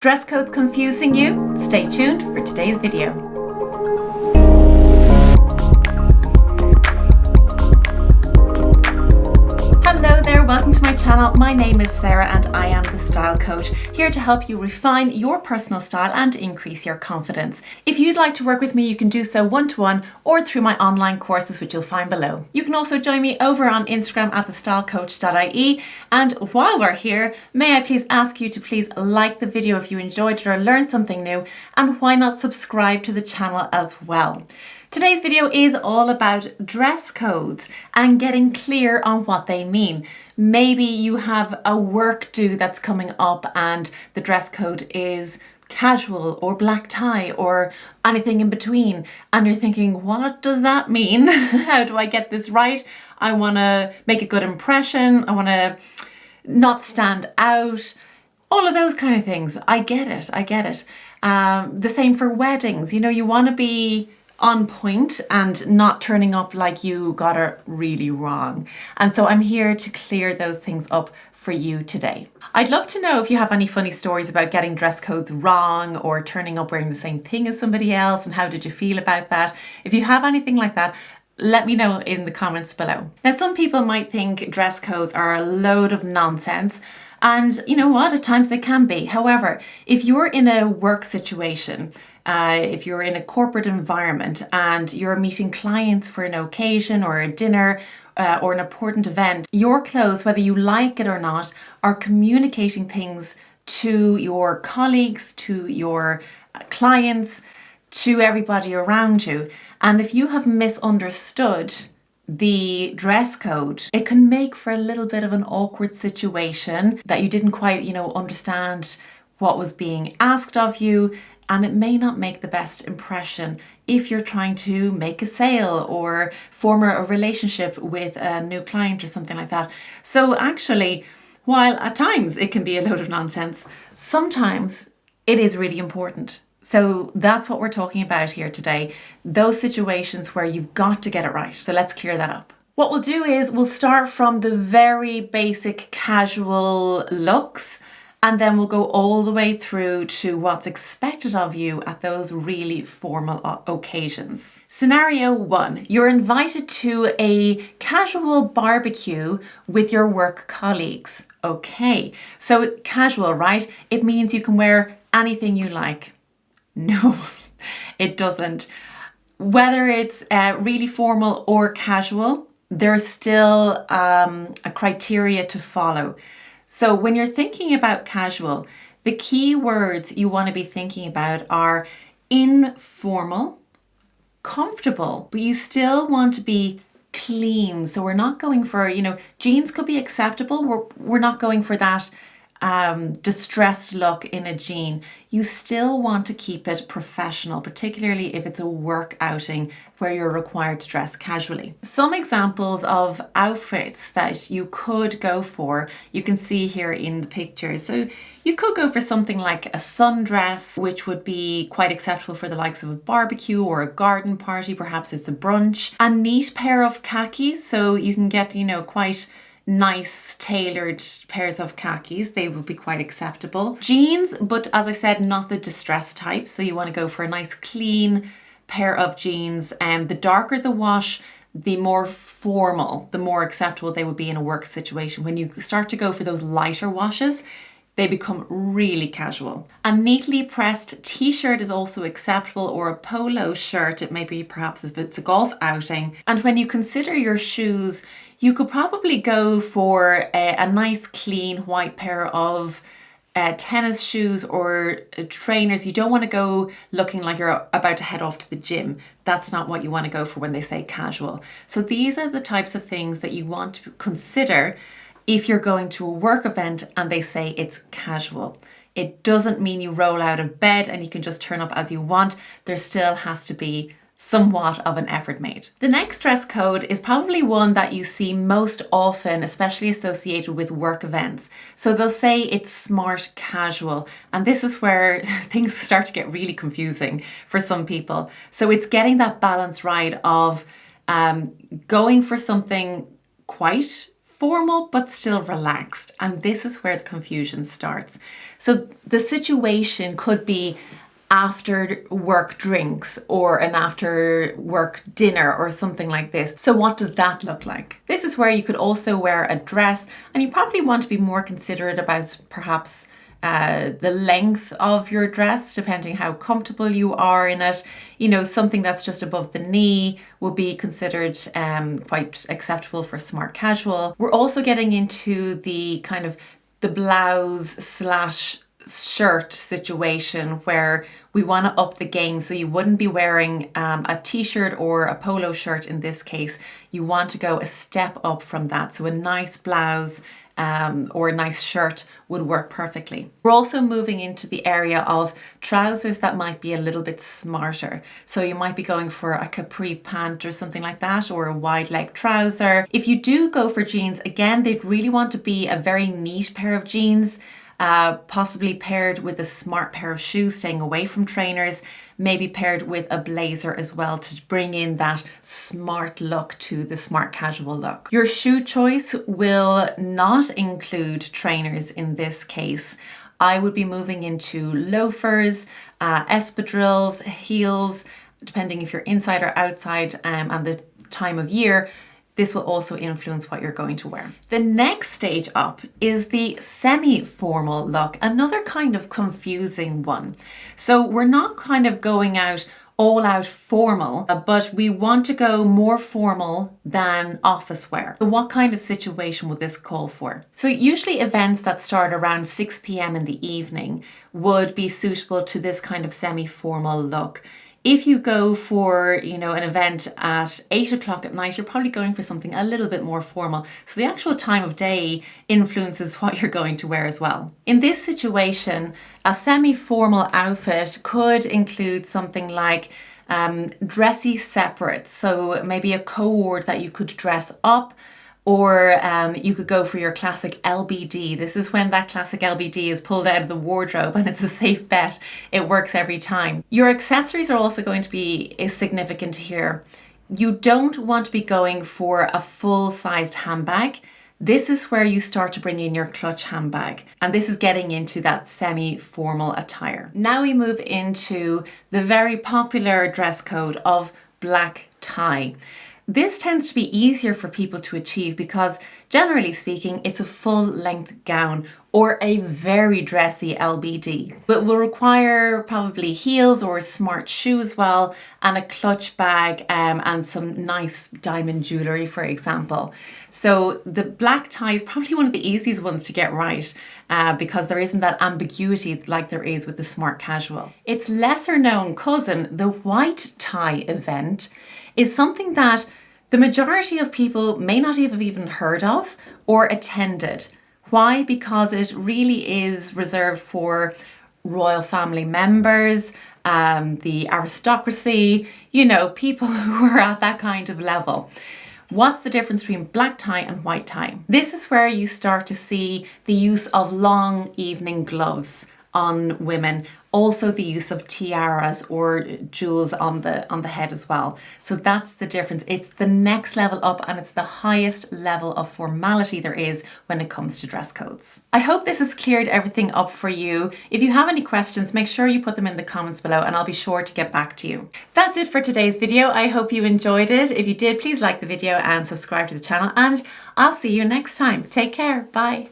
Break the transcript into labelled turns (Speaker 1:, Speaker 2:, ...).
Speaker 1: Dress codes confusing you? Stay tuned for today's video. Hello there, welcome to my channel. My name is Sarah and I am the Style Coach, here to help you refine your personal style and increase your confidence. If you'd like to work with me, you can do so one-to-one or through my online courses, which you'll find below. You can also join me over on Instagram at thestylecoach.ie. And while we're here, may I please ask you to please like the video if you enjoyed it or learned something new, and why not subscribe to the channel as well. Today's video is all about dress codes and getting clear on what they mean. Maybe you have a work do that's coming up and the dress code is casual or black tie or anything in between, and you're thinking, what does that mean? How do I get this right? I want to make a good impression. I want to not stand out. All of those kind of things. I get it. The same for weddings. You know, you want to be on point and not turning up like you got it really wrong. And so I'm here to clear those things up for you today. I'd love to know if you have any funny stories about getting dress codes wrong or turning up wearing the same thing as somebody else, and how did you feel about that? If you have anything like that, let me know in the comments below. Now, some people might think dress codes are a load of nonsense, and you know what, at times they can be. However, if you're in a work situation, if you're in a corporate environment and you're meeting clients for an occasion or a dinner or an important event, your clothes, whether you like it or not, are communicating things to your colleagues, to your clients, to everybody around you. And if you have misunderstood the dress code, it can make for a little bit of an awkward situation that you didn't quite, understand what was being asked of you. And it may not make the best impression if you're trying to make a sale or form a relationship with a new client or something like that. So actually, while at times it can be a load of nonsense, sometimes it is really important. So that's what we're talking about here today. Those situations where you've got to get it right. So let's clear that up. What we'll do is we'll start from the very basic casual looks, and then we'll go all the way through to what's expected of you at those really formal occasions. Scenario 1, you're invited to a casual barbecue with your work colleagues. Okay, so casual, right? It means you can wear anything you like. No, it doesn't. Whether it's really formal or casual, there's still a criteria to follow. So when you're thinking about casual, the key words you want to be thinking about are informal, comfortable, but you still want to be clean. So we're not going for, jeans could be acceptable. We're not going for that distressed look in a jean. You still want to keep it professional, particularly if it's a work outing where you're required to dress casually. Some examples of outfits that you could go for, you can see here in the picture. So you could go for something like a sundress, which would be quite acceptable for the likes of a barbecue or a garden party. Perhaps it's a brunch. A neat pair of khakis, so you can get, quite nice tailored pairs of khakis. They would be quite acceptable. Jeans, but as I said, not the distressed type. So you want to go for a nice clean pair of jeans. The darker the wash, the more formal, the more acceptable they would be in a work situation. When you start to go for those lighter washes, they become really casual. A neatly pressed t-shirt is also acceptable, or a polo shirt. It may be perhaps if it's a golf outing. And when you consider your shoes, you could probably go for a nice clean white pair of tennis shoes or trainers. You don't want to go looking like you're about to head off to the gym. That's not what you want to go for when they say casual. So these are the types of things that you want to consider if you're going to a work event and they say it's casual. It doesn't mean you roll out of bed and you can just turn up as you want. There still has to be somewhat of an effort made. The next dress code is probably one that you see most often, especially associated with work events. So they'll say it's smart casual, and this is where things start to get really confusing for some people. So it's getting that balance right of going for something quite formal but still relaxed. And this is where the confusion starts. So the situation could be after work drinks or an after work dinner or something like this. So what does that look like? This is where you could also wear a dress, and you probably want to be more considerate about perhaps the length of your dress, depending how comfortable you are in it. You know, something that's just above the knee would be considered quite acceptable for smart casual. We're also getting into the kind of the blouse slash shirt situation where we want to up the game. So you wouldn't be wearing a t-shirt or a polo shirt in this case. You want to go a step up from that. So a nice blouse or a nice shirt would work perfectly. We're also moving into the area of trousers that might be a little bit smarter. So you might be going for a capri pant or something like that, or a wide leg trouser. If you do go for jeans, again, they'd really want to be a very neat pair of jeans, possibly paired with a smart pair of shoes, staying away from trainers, maybe paired with a blazer as well to bring in that smart look to the smart casual look. Your shoe choice will not include trainers in this case. I would be moving into loafers, espadrilles, heels, depending if you're inside or outside, and the time of year. This will also influence what you're going to wear. The next stage up is the semi-formal look, another kind of confusing one. So we're not kind of going out all out formal, but we want to go more formal than office wear. So what kind of situation would this call for? So usually events that start around 6 p.m. in the evening would be suitable to this kind of semi-formal look. If you go for, an event at 8 o'clock at night, you're probably going for something a little bit more formal. So the actual time of day influences what you're going to wear as well. In this situation, a semi-formal outfit could include something like dressy separates. So maybe a cord that you could dress up, or you could go for your classic LBD. This is when that classic LBD is pulled out of the wardrobe, and it's a safe bet. It works every time. Your accessories are also going to be significant here. You don't want to be going for a full-sized handbag. This is where you start to bring in your clutch handbag, and this is getting into that semi-formal attire. Now we move into the very popular dress code of black tie. This tends to be easier for people to achieve because, generally speaking, it's a full-length gown or a very dressy LBD, but will require probably heels or a smart shoe as well, and a clutch bag and some nice diamond jewellery, for example. So the black tie is probably one of the easiest ones to get right because there isn't that ambiguity like there is with the smart casual. Its lesser known cousin, the white tie event, is something that the majority of people may not have even heard of or attended. Why? Because it really is reserved for royal family members, the aristocracy, people who are at that kind of level. What's the difference between black tie and white tie? This is where you start to see the use of long evening gloves on women, also the use of tiaras or jewels on the head as well. So that's the difference. It's the next level up, and it's the highest level of formality there is when it comes to dress codes. I hope this has cleared everything up for you. If you have any questions, make sure you put them in the comments below, and I'll be sure to get back to you. That's it for today's video. I hope you enjoyed it. If you did, please like the video and subscribe to the channel, and I'll see you next time. Take care. Bye.